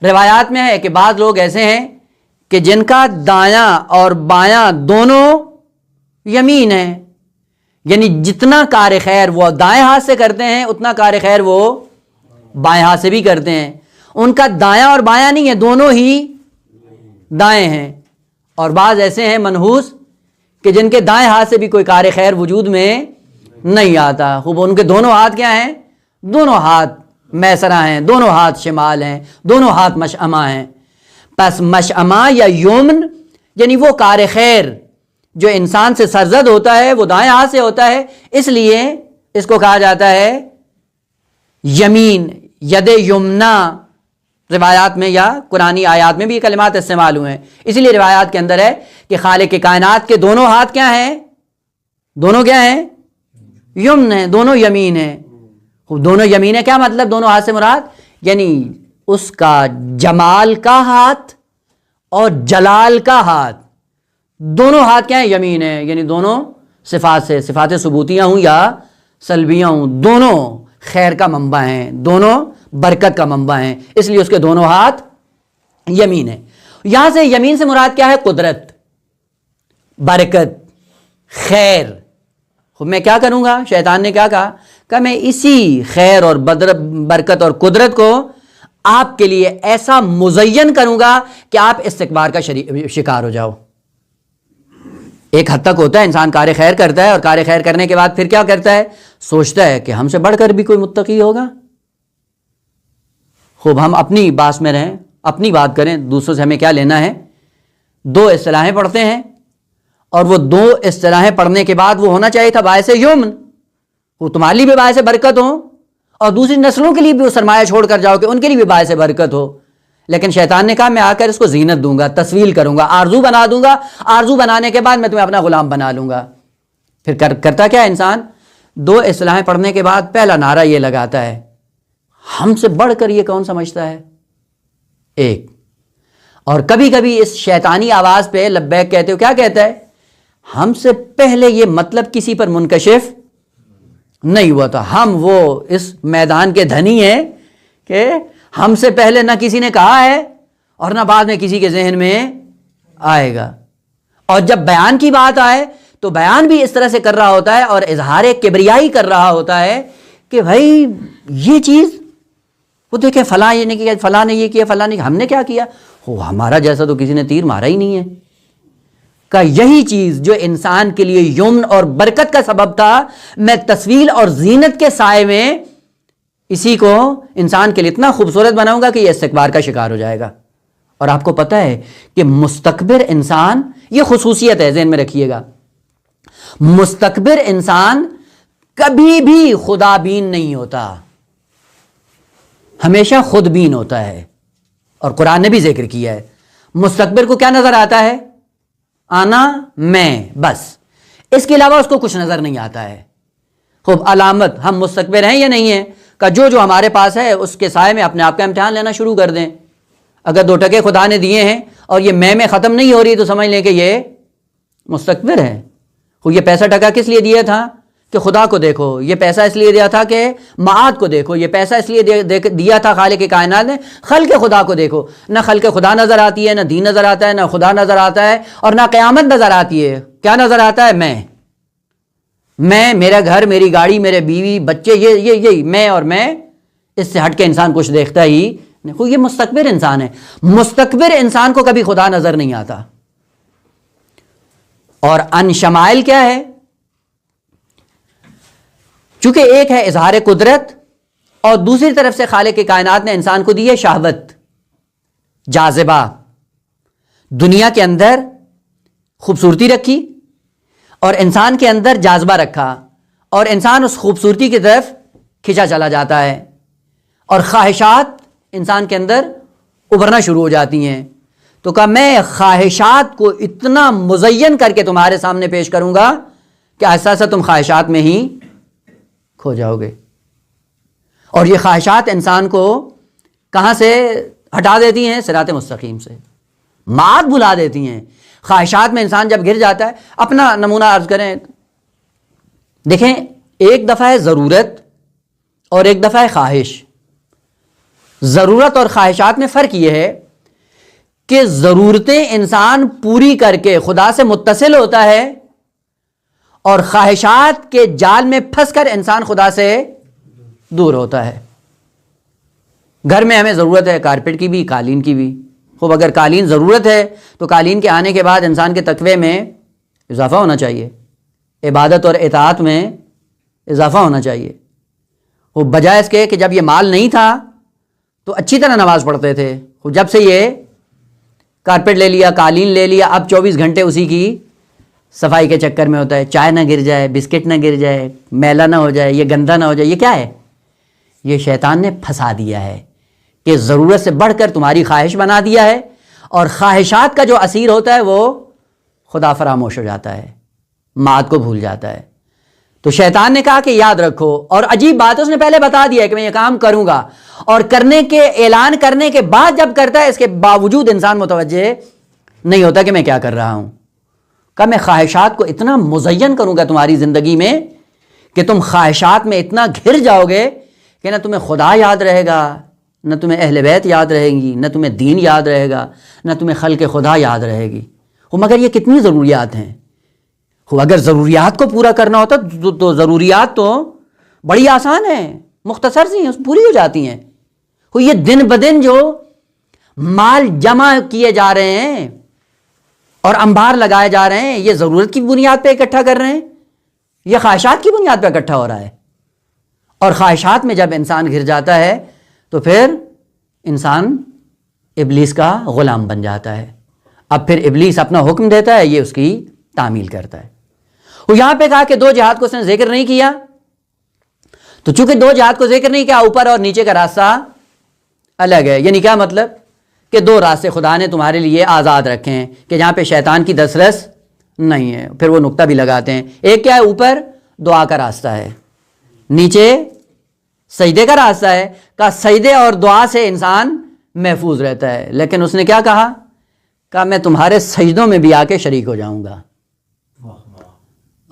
روایات میں ہے کہ بعض لوگ ایسے ہیں کہ جن کا دایاں اور بایاں دونوں یمین ہیں، یعنی جتنا کار خیر وہ دائیں ہاتھ سے کرتے ہیں اتنا کار خیر وہ بائیں ہاتھ سے بھی کرتے ہیں۔ ان کا دایاں اور بایاں نہیں ہے، دونوں ہی دائیں ہیں۔ اور بعض ایسے ہیں منحوس کہ جن کے دائیں ہاتھ سے بھی کوئی کار خیر وجود میں نہیں آتا، خوب ان کے دونوں ہاتھ کیا ہیں؟ دونوں ہاتھ میسرہ ہیں، دونوں ہاتھ شمال ہیں، دونوں ہاتھ مشأمہ ہیں۔ پس مشأمہ یا یمن یعنی وہ کار خیر جو انسان سے سرزد ہوتا ہے وہ دائیں ہاتھ سے ہوتا ہے، اس لیے اس کو کہا جاتا ہے یمین، ید یمنا۔ روایات میں یا قرآنی آیات میں بھی یہ کلمات استعمال ہوئے ہیں، اسی لیے روایات کے اندر ہے کہ خالق کائنات کے دونوں ہاتھ کیا ہیں؟ دونوں کیا ہیں؟ یمن ہیں، دونوں یمین ہیں۔ دونوں یمین ہے کیا مطلب؟ دونوں ہاتھ سے مراد یعنی اس کا جمال کا ہاتھ اور جلال کا ہاتھ، دونوں ہاتھ کیا ہیں؟ یمین ہے، یعنی دونوں صفات سے، صفات ثبوتیہ ہوں یا سلبیہ ہوں، دونوں خیر کا منبع ہیں، دونوں برکت کا منبع ہیں، اس لیے اس کے دونوں ہاتھ یمین ہیں۔ یہاں سے یمین سے مراد کیا ہے؟ قدرت، برکت، خیر۔ میں کیا کروں گا؟ شیطان نے کیا کہا کہ میں اسی خیر اور برکت اور قدرت کو آپ کے لیے ایسا مزین کروں گا کہ آپ استکبار کا شکار ہو جاؤ۔ ایک حد تک ہوتا ہے انسان کار خیر کرتا ہے، اور کار خیر کرنے کے بعد پھر کیا کرتا ہے؟ سوچتا ہے کہ ہم سے بڑھ کر بھی کوئی متقی ہوگا۔ خوب ہم اپنی باس میں رہیں، اپنی بات کریں، دوسروں سے ہمیں کیا لینا ہے؟ دو اصطلاحیں پڑھتے ہیں، اور وہ دو اصطلاحیں پڑھنے کے بعد وہ ہونا چاہیے تھا باعث یمن، وہ تمہارے لیے بھی باعث برکت ہو اور دوسری نسلوں کے لیے بھی وہ سرمایہ چھوڑ کر جاؤ کہ ان کے لیے بھی باعث برکت ہو۔ لیکن شیطان نے کہا میں آ کر اس کو زینت دوں گا، تسویل کروں گا، آرزو بنا دوں گا، آرزو بنانے کے بعد میں تمہیں اپنا غلام بنا لوں گا۔ پھر کرتا کیا انسان؟ دو اصطلاحیں پڑھنے کے بعد پہلا نعرہ یہ لگاتا ہے، ہم سے بڑھ کر یہ کون سمجھتا ہے؟ ایک۔ اور کبھی کبھی اس شیطانی آواز پہ لبیک کہتے ہو، کیا کہتا ہے؟ ہم سے پہلے یہ مطلب کسی پر منکشف نہیں ہوا تھا، ہم وہ اس میدان کے دھنی ہیں کہ ہم سے پہلے نہ کسی نے کہا ہے اور نہ بعد میں کسی کے ذہن میں آئے گا۔ اور جب بیان کی بات آئے تو بیان بھی اس طرح سے کر رہا ہوتا ہے اور اظہار کبریائی کر رہا ہوتا ہے کہ بھائی یہ چیز وہ دیکھیں فلاں یہ نہیں کیا، فلاں نے یہ کیا، فلاں نے، ہم نے کیا کیا؟ ہمارا جیسا تو کسی نے تیر مارا ہی نہیں ہے۔ کہ یہی چیز جو انسان کے لیے یمن اور برکت کا سبب تھا، میں تسویل اور زینت کے سائے میں اسی کو انسان کے لیے اتنا خوبصورت بناؤں گا کہ یہ استکبار کا شکار ہو جائے گا۔ اور آپ کو پتہ ہے کہ مستکبر انسان، یہ خصوصیت ہے ذہن میں رکھیے گا، مستکبر انسان کبھی بھی خدا بین نہیں ہوتا، ہمیشہ خود بین ہوتا ہے۔ اور قرآن نے بھی ذکر کیا ہے مستکبر کو کیا نظر آتا ہے؟ آنا، میں، بس، اس کے علاوہ اس کو کچھ نظر نہیں آتا ہے۔ خوب علامت ہم مستکبر ہیں یا نہیں ہیں کہ جو ہمارے پاس ہے اس کے سائے میں اپنے آپ کا امتحان لینا شروع کر دیں۔ اگر 2 ٹکے خدا نے دیے ہیں اور یہ میں ختم نہیں ہو رہی تو سمجھ لیں کہ یہ مستکبر ہے۔ یہ پیسہ ٹکا کس لیے دیا تھا؟ کہ خدا کو دیکھو۔ یہ پیسہ اس لیے دیا تھا کہ معاد کو دیکھو۔ یہ پیسہ اس لیے دیا تھا خالق کائنات نے، خلق خدا کو دیکھو۔ نہ خلق خدا نظر آتی ہے، نہ دین نظر آتا ہے، نہ خدا نظر آتا ہے، اور نہ قیامت نظر آتی ہے۔ کیا نظر آتا ہے؟ میں۔ میں، میرا گھر، میری گاڑی، میرے بیوی، بچے، یہ میں اور میں، اس سے ہٹ کے انسان کچھ دیکھتا ہی نہیں. یہ مستکبر انسان ہے. مستکبر انسان کو کبھی خدا نظر نہیں آتا. اور ان شمائل کیا ہے؟ چونکہ ایک ہے اظہار قدرت، اور دوسری طرف سے خالق کائنات نے انسان کو دی ہے شہوت، جاذبہ. دنیا کے اندر خوبصورتی رکھی اور انسان کے اندر جاذبہ رکھا، اور انسان اس خوبصورتی کی طرف کھینچا چلا جاتا ہے، اور خواہشات انسان کے اندر ابھرنا شروع ہو جاتی ہیں. تو کہا میں خواہشات کو اتنا مزین کر کے تمہارے سامنے پیش کروں گا کہ ایسا ایسا تم خواہشات میں ہی کھو جاؤ گے. اور یہ خواہشات انسان کو کہاں سے ہٹا دیتی ہیں؟ صراط مستقیم سے، معاد بلا دیتی ہیں. خواہشات میں انسان جب گر جاتا ہے، اپنا نمونہ عرض کریں، دیکھیں ایک دفعہ ہے ضرورت اور ایک دفعہ ہے خواہش. ضرورت اور خواہشات میں فرق یہ ہے کہ ضرورتیں انسان پوری کر کے خدا سے متصل ہوتا ہے، اور خواہشات کے جال میں پھنس کر انسان خدا سے دور ہوتا ہے. گھر میں ہمیں ضرورت ہے کارپیٹ کی بھی، قالین کی بھی. خوب اگر قالین ضرورت ہے تو قالین کے آنے کے بعد انسان کے تقوی میں اضافہ ہونا چاہیے، عبادت اور اطاعت میں اضافہ ہونا چاہیے. وہ بجائے اس کے کہ جب یہ مال نہیں تھا تو اچھی طرح نماز پڑھتے تھے، جب سے یہ کارپیٹ لے لیا، قالین لے لیا، اب 24 گھنٹے اسی کی صفائی کے چکر میں ہوتا ہے. چائے نہ گر جائے، بسکٹ نہ گر جائے، میلا نہ ہو جائے، یہ گندا نہ ہو جائے. یہ کیا ہے؟ یہ شیطان نے پھنسا دیا ہے کہ ضرورت سے بڑھ کر تمہاری خواہش بنا دیا ہے، اور خواہشات کا جو اسیر ہوتا ہے وہ خدا فراموش ہو جاتا ہے، معاد کو بھول جاتا ہے. تو شیطان نے کہا کہ یاد رکھو، اور عجیب بات اس نے پہلے بتا دیا ہے کہ میں یہ کام کروں گا، اور کرنے کے اعلان کرنے کے بعد جب کرتا ہے اس کے باوجود انسان متوجہ نہیں ہوتا کہ میں کیا کر رہا ہوں. کہ میں خواہشات کو اتنا مزین کروں گا تمہاری زندگی میں کہ تم خواہشات میں اتنا گھر جاؤ گے کہ نہ تمہیں خدا یاد رہے گا، نہ تمہیں اہل بیت یاد رہیں گی، نہ تمہیں دین یاد رہے گا، نہ تمہیں خلق خدا یاد رہے گی. مگر یہ کتنی ضروریات ہیں. اگر ضروریات کو پورا کرنا ہوتا تو ضروریات تو بڑی آسان ہیں، مختصر سی ہیں، پوری ہو جاتی ہیں. یہ دن بدن جو مال جمع کیے جا رہے ہیں اور انبار لگائے جا رہے ہیں، یہ ضرورت کی بنیاد پہ اکٹھا کر رہے ہیں، یہ خواہشات کی بنیاد پہ اکٹھا ہو رہا ہے. اور خواہشات میں جب انسان گھر جاتا ہے تو پھر انسان ابلیس کا غلام بن جاتا ہے. اب پھر ابلیس اپنا حکم دیتا ہے، یہ اس کی تعمیل کرتا ہے. وہ یہاں پہ کہا کہ دو جہاد کو اس نے ذکر نہیں کیا، تو چونکہ دو جہاد کو ذکر نہیں کیا، اوپر اور نیچے کا راستہ الگ ہے. یعنی کیا مطلب؟ کہ دو راستے خدا نے تمہارے لیے آزاد رکھے ہیں کہ جہاں پہ شیطان کی دسترس نہیں ہے. پھر وہ نقطہ بھی لگاتے ہیں، ایک کیا ہے؟ اوپر دعا کا راستہ ہے، نیچے سجدے کا راستہ ہے. کہ سجدے اور دعا سے انسان محفوظ رہتا ہے. لیکن اس نے کیا کہا؟ کہ میں تمہارے سجدوں میں بھی آ کے شریک ہو جاؤں گا،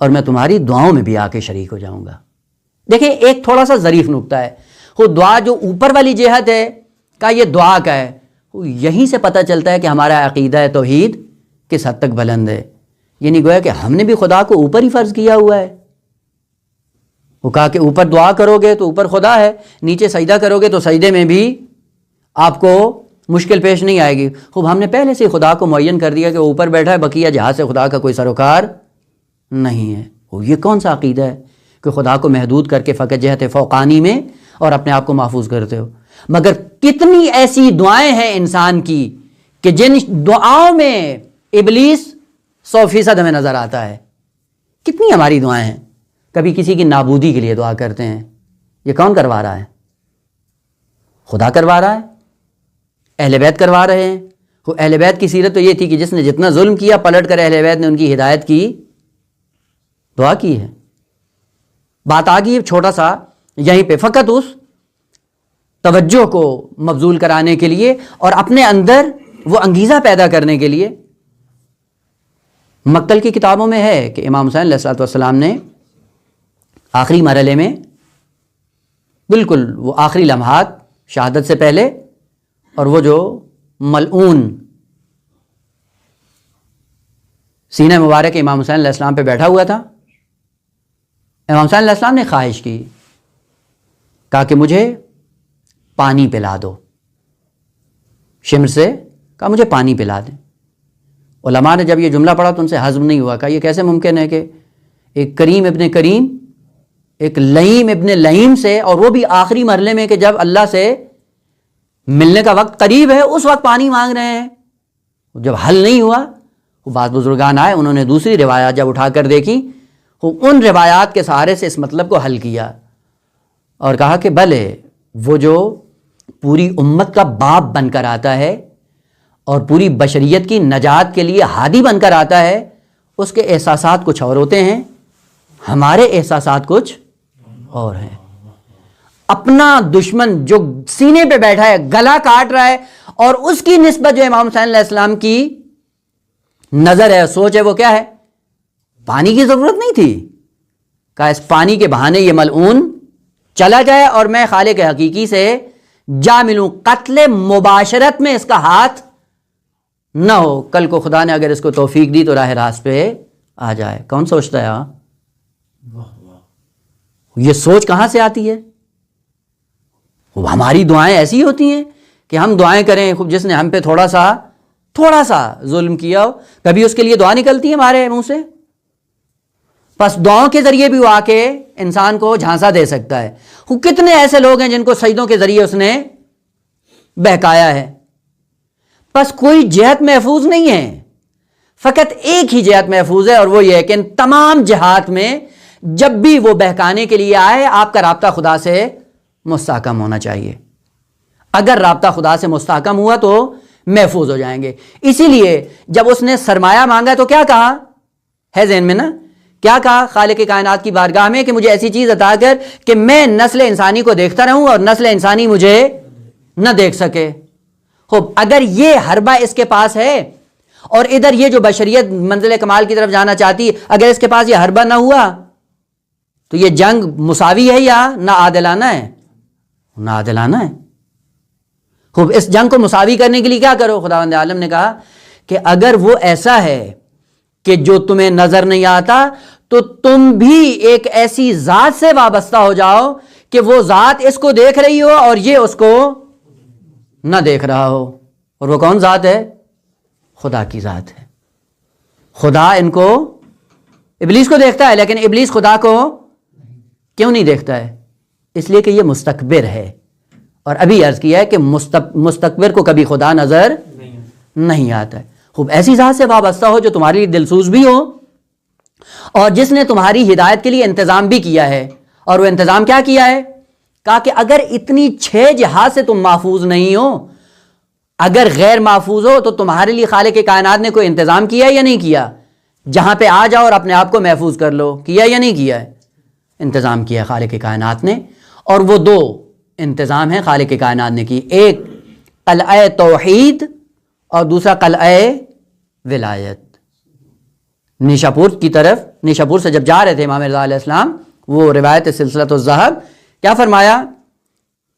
اور میں تمہاری دعاؤں میں بھی آ کے شریک ہو جاؤں گا. دیکھیں ایک تھوڑا سا ظریف نقطہ ہے. وہ دعا جو اوپر والی جہت ہے، کہ یہ دعا کا ہے، یہیں سے پتہ چلتا ہے کہ ہمارا عقیدہ توحید کس حد تک بلند ہے. یعنی گویا کہ ہم نے بھی خدا کو اوپر ہی فرض کیا ہوا ہے. وہ کہا کہ اوپر دعا کرو گے تو اوپر خدا ہے، نیچے سجدہ کرو گے تو سجدے میں بھی آپ کو مشکل پیش نہیں آئے گی. خوب ہم نے پہلے سے خدا کو معین کر دیا کہ وہ اوپر بیٹھا ہے، بقیہ جہاں سے خدا کا کوئی سروکار نہیں ہے. یہ کون سا عقیدہ ہے کہ خدا کو محدود کر کے فقط جہت فوقانی میں اور اپنے آپ کو محفوظ کرتے ہو؟ مگر کتنی ایسی دعائیں ہیں انسان کی کہ جن دعاؤں میں ابلیس 100% ہمیں نظر آتا ہے. کتنی ہماری دعائیں ہیں. کبھی کسی کی نابودی کے لیے دعا کرتے ہیں، یہ کون کروا رہا ہے؟ خدا کروا رہا ہے، اہل بیت کروا رہے ہیں. وہ اہل بیت کی سیرت تو یہ تھی کہ جس نے جتنا ظلم کیا پلٹ کر اہل بیت نے ان کی ہدایت کی دعا کی ہے. بات آ گئی چھوٹا سا یہیں پہ، فقط اس توجہ کو مبذول کرانے کے لیے اور اپنے اندر وہ انگیزہ پیدا کرنے کے لیے. مقتل کی کتابوں میں ہے کہ امام حسین علیہ الصلوۃ والسلام نے آخری مرحلے میں، بالکل وہ آخری لمحات شہادت سے پہلے، اور وہ جو ملعون سینہ مبارک امام حسین علیہ السلام پہ بیٹھا ہوا تھا، امام حسین علیہ السلام نے خواہش کی، کہا کہ مجھے پانی پلا دو، شمر سے کہا مجھے پانی پلا دیں۔ علماء نے جب یہ جملہ پڑھا تو ان سے ہضم نہیں ہوا، کہا یہ کیسے ممکن ہے کہ ایک کریم ابن کریم، ایک لئیم ابن لئیم سے، اور وہ بھی آخری مرحلے میں کہ جب اللہ سے ملنے کا وقت قریب ہے اس وقت پانی مانگ رہے ہیں۔ جب حل نہیں ہوا، وہ بعض بزرگان آئے، انہوں نے دوسری روایات جب اٹھا کر دیکھی، وہ ان روایات کے سہارے سے اس مطلب کو حل کیا اور کہا کہ بھلے وہ جو پوری امت کا باپ بن کر آتا ہے اور پوری بشریت کی نجات کے لیے ہادی بن کر آتا ہے، اس کے احساسات کچھ اور ہوتے ہیں، ہمارے احساسات کچھ اور ہیں۔ اپنا دشمن جو سینے پہ بیٹھا ہے، گلا کاٹ رہا ہے، اور اس کی نسبت جو امام حسین علیہ السلام کی نظر ہے، سوچ ہے، وہ کیا ہے؟ پانی کی ضرورت نہیں تھی، کہا اس پانی کے بہانے یہ ملعون چلا جائے اور میں خالق حقیقی سے جا ملوں، قتل مباشرت میں اس کا ہاتھ نہ ہو، کل کو خدا نے اگر اس کو توفیق دی تو راہ راست پہ آ جائے۔ کون سوچتا ہے؟ ہاں، یہ سوچ کہاں سے آتی ہے؟ ہماری دعائیں ایسی ہوتی ہیں کہ ہم دعائیں کریں، خوب جس نے ہم پہ تھوڑا سا ظلم کیا ہو، کبھی اس کے لیے دعا نکلتی ہے ہمارے منہ سے؟ بس دعاؤں کے ذریعے بھی وہ آ کے انسان کو جھانسا دے سکتا ہے۔ کتنے ایسے لوگ ہیں جن کو سجدوں کے ذریعے اس نے بہکایا ہے۔ بس کوئی جہت محفوظ نہیں ہے، فقط ایک ہی جہت محفوظ ہے، اور وہ یہ ہے کہ ان تمام جہات میں جب بھی وہ بہکانے کے لیے آئے، آپ کا رابطہ خدا سے مستحکم ہونا چاہیے۔ اگر رابطہ خدا سے مستحکم ہوا تو محفوظ ہو جائیں گے۔ اسی لیے جب اس نے سرمایہ مانگا تو کیا کہا ہے ذہن میں نا؟ کیا کہا خالق کائنات کی بارگاہ میں کہ مجھے ایسی چیز عطا کر کہ میں نسل انسانی کو دیکھتا رہوں اور نسل انسانی مجھے نہ دیکھ سکے۔ خوب، اگر یہ حربہ اس کے پاس ہے اور ادھر یہ جو بشریت منزل کمال کی طرف جانا چاہتی ہے، اگر اس کے پاس یہ حربہ نہ ہوا تو یہ جنگ مساوی ہے یا نہ عادلانہ ہے؟ نہ عادلانہ ہے۔ خوب، اس جنگ کو مساوی کرنے کے لیے کیا کرو؟ خداوند عالم نے کہا کہ اگر وہ ایسا ہے کہ جو تمہیں نظر نہیں آتا تو تم بھی ایک ایسی ذات سے وابستہ ہو جاؤ کہ وہ ذات اس کو دیکھ رہی ہو اور یہ اس کو نہ دیکھ رہا ہو۔ اور وہ کون ذات ہے؟ خدا کی ذات ہے۔ خدا ان کو، ابلیس کو دیکھتا ہے، لیکن ابلیس خدا کو کیوں نہیں دیکھتا ہے؟ اس لیے کہ یہ مستکبر ہے، اور ابھی عرض کیا ہے کہ مستکبر کو کبھی خدا نظر نہیں آتا ہے۔ خوب، ایسی ذات سے وابستہ ہو جو تمہاری دلسوز بھی ہو اور جس نے تمہاری ہدایت کے لیے انتظام بھی کیا ہے۔ اور وہ انتظام کیا کیا ہے؟ کہا کہ اگر اتنی 6 جہات سے تم محفوظ نہیں ہو، اگر غیر محفوظ ہو، تو تمہارے لیے خالق کائنات نے کوئی انتظام کیا یا نہیں کیا؟ جہاں پہ آ جاؤ اور اپنے آپ کو محفوظ کر لو، کیا یا نہیں کیا ہے؟ انتظام کیا خالق کائنات نے۔ اور وہ 2 انتظام ہیں خالق کائنات نے کی، ایک قلعہ توحید اور دوسرا قلعہ ولایت۔ نیشاپور کی طرف، نیشاپور سے جب جا رہے تھے امام رضا علیہ السلام، وہ روایت سلسلۃ الذہب، کیا فرمایا؟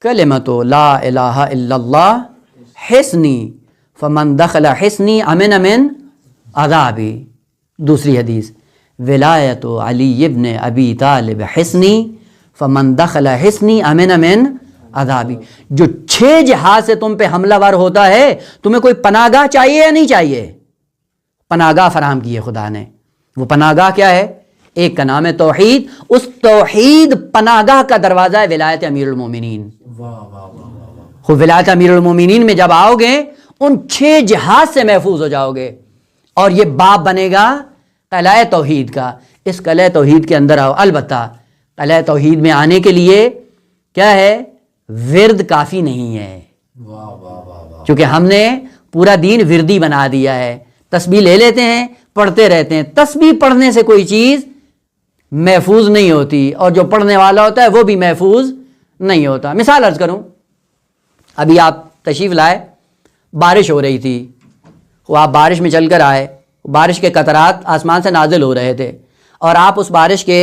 کلمۃ لا الہ الا اللہ حصنی فمن دخل حصنی امن من عذابی۔ دوسری حدیث، ولایت علی ابن ابی طالب حصنی فمن دخل حصنی امن من عذابی۔ جو 6 جہاز سے تم پہ حملہ ور ہوتا ہے، تمہیں کوئی پناہ گاہ چاہیے یا نہیں چاہیے؟ پناہ گاہ فراہم کی ہے خدا نے۔ وہ پناہ گاہ کیا ہے؟ ایک کا نام ہے توحید، اس توحید پناہ گاہ کا دروازہ ہے ولایت امیر المومنین۔ خود ولایت امیر المومنین میں جب آؤ گے، ان 6 جہاز سے محفوظ ہو جاؤ گے، اور یہ باب بنے گا قلعہ توحید کا۔ اس قلعہ توحید کے اندر آؤ۔ البتہ قلعہ توحید میں آنے کے لیے کیا ہے؟ ورد کافی نہیں ہے، چونکہ ہم نے پورا دین وردی بنا دیا ہے۔ تسبیح لے لیتے ہیں، پڑھتے رہتے ہیں۔ تسبیح پڑھنے سے کوئی چیز محفوظ نہیں ہوتی، اور جو پڑھنے والا ہوتا ہے وہ بھی محفوظ نہیں ہوتا۔ مثال عرض کروں، ابھی آپ تشریف لائے، بارش ہو رہی تھی، وہ آپ بارش میں چل کر آئے، بارش کے قطرات آسمان سے نازل ہو رہے تھے، اور آپ اس بارش کے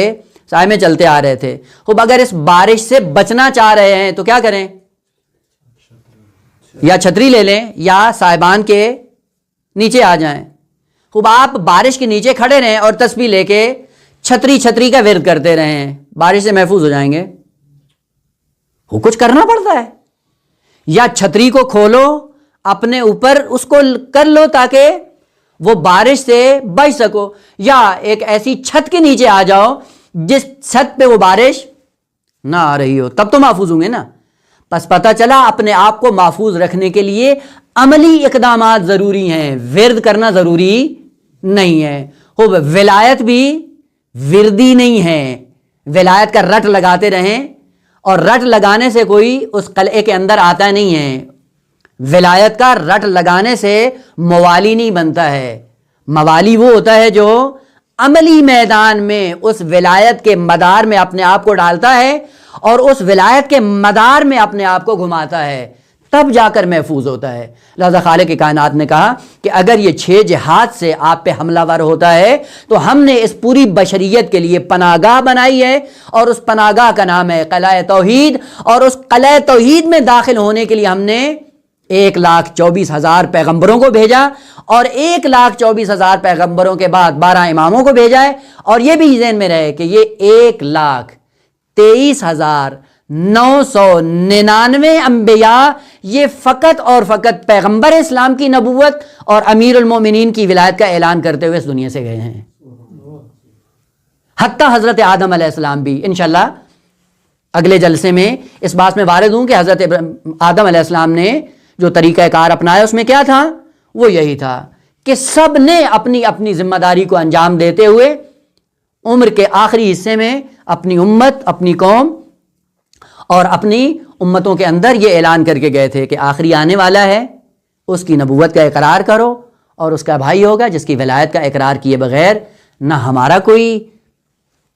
سائے میں چلتے آ رہے تھے۔ خوب، اگر اس بارش سے بچنا چاہ رہے ہیں تو کیا کریں؟ یا چھتری لے لیں یا سائبان کے نیچے آ جائیں۔ خوب، آپ بارش کے نیچے کھڑے رہیں اور تسبیح لے کے چھتری کا ورد کرتے رہیں، بارش سے محفوظ ہو جائیں گے؟ وہ کچھ کرنا پڑتا ہے، یا چھتری کو کھولو اپنے اوپر اس کو کر لو تاکہ وہ بارش سے بچ سکو، یا ایک ایسی چھت کے نیچے آ جاؤ جس چھت پہ وہ بارش نہ آ رہی ہو، تب تو محفوظ ہوں گے نا۔ پس پتہ چلا اپنے آپ کو محفوظ رکھنے کے لیے عملی اقدامات ضروری ہیں، ورد کرنا ضروری نہیں ہے۔ ولایت بھی وردی نہیں ہے، ولایت کا رٹ لگاتے رہیں، اور رٹ لگانے سے کوئی اس قلعے کے اندر آتا نہیں ہے۔ ولایت کا رٹ لگانے سے موالی نہیں بنتا ہے، موالی وہ ہوتا ہے جو عملی میدان میں اس ولایت کے مدار میں اپنے آپ کو ڈالتا ہے اور اس ولایت کے مدار میں اپنے آپ کو گھماتا ہے، تب جا کر محفوظ ہوتا ہے۔ لہذا خالق کائنات نے کہا کہ اگر یہ 6 جہاد سے آپ پہ حملہ ور ہوتا ہے تو ہم نے اس پوری بشریت کے لیے پناہ گاہ بنائی ہے، اور اس پناہ گاہ کا نام ہے قلعہ توحید، اور اس قلعہ توحید میں داخل ہونے کے لیے ہم نے 1,24,000 پیغمبروں کو بھیجا، اور 1,24,000 پیغمبروں کے بعد 12 اماموں کو بھیجا ہے۔ اور یہ بھی ذہن میں رہے کہ یہ 1,23,999 انبیاء یہ فقط اور فقط پیغمبر اسلام کی نبوت اور امیر المومنین کی ولایت کا اعلان کرتے ہوئے اس دنیا سے گئے ہیں۔ حتیٰ حضرت آدم علیہ السلام بھی، انشاءاللہ اگلے جلسے میں اس بات میں وارد ہوں کہ حضرت آدم علیہ السلام نے جو طریقہ کار اپنایا اس میں کیا تھا؟ وہ یہی تھا کہ سب نے اپنی اپنی ذمہ داری کو انجام دیتے ہوئے عمر کے آخری حصے میں اپنی امت، اپنی قوم اور اپنی امتوں کے اندر یہ اعلان کر کے گئے تھے کہ آخری آنے والا ہے، اس کی نبوت کا اقرار کرو، اور اس کا بھائی ہوگا جس کی ولایت کا اقرار کیے بغیر نہ ہمارا کوئی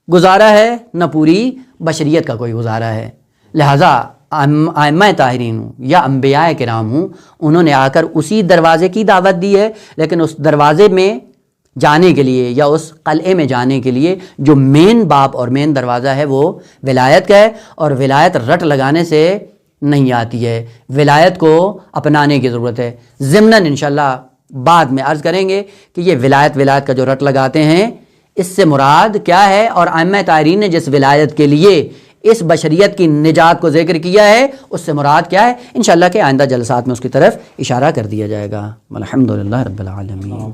گزارا ہے نہ پوری بشریت کا کوئی گزارا ہے۔ لہٰذا ائمہ طاہرین ہوں یا انبیاء کرام ہوں، انہوں نے آ کر اسی دروازے کی دعوت دی ہے، لیکن اس دروازے میں جانے کے لیے یا اس قلعے میں جانے کے لیے جو مین باب اور مین دروازہ ہے وہ ولایت کا ہے، اور ولایت رٹ لگانے سے نہیں آتی ہے، ولایت کو اپنانے کی ضرورت ہے۔ ضمناً انشاءاللہ بعد میں عرض کریں گے کہ یہ ولایت کا جو رٹ لگاتے ہیں اس سے مراد کیا ہے، اور ائمہ طاہرین نے جس ولایت کے لیے اس بشریت کی نجات کو ذکر کیا ہے اس سے مراد کیا ہے، انشاءاللہ کہ آئندہ جلسات میں اس کی طرف اشارہ کر دیا جائے گا۔ الحمدللہ رب العالمین۔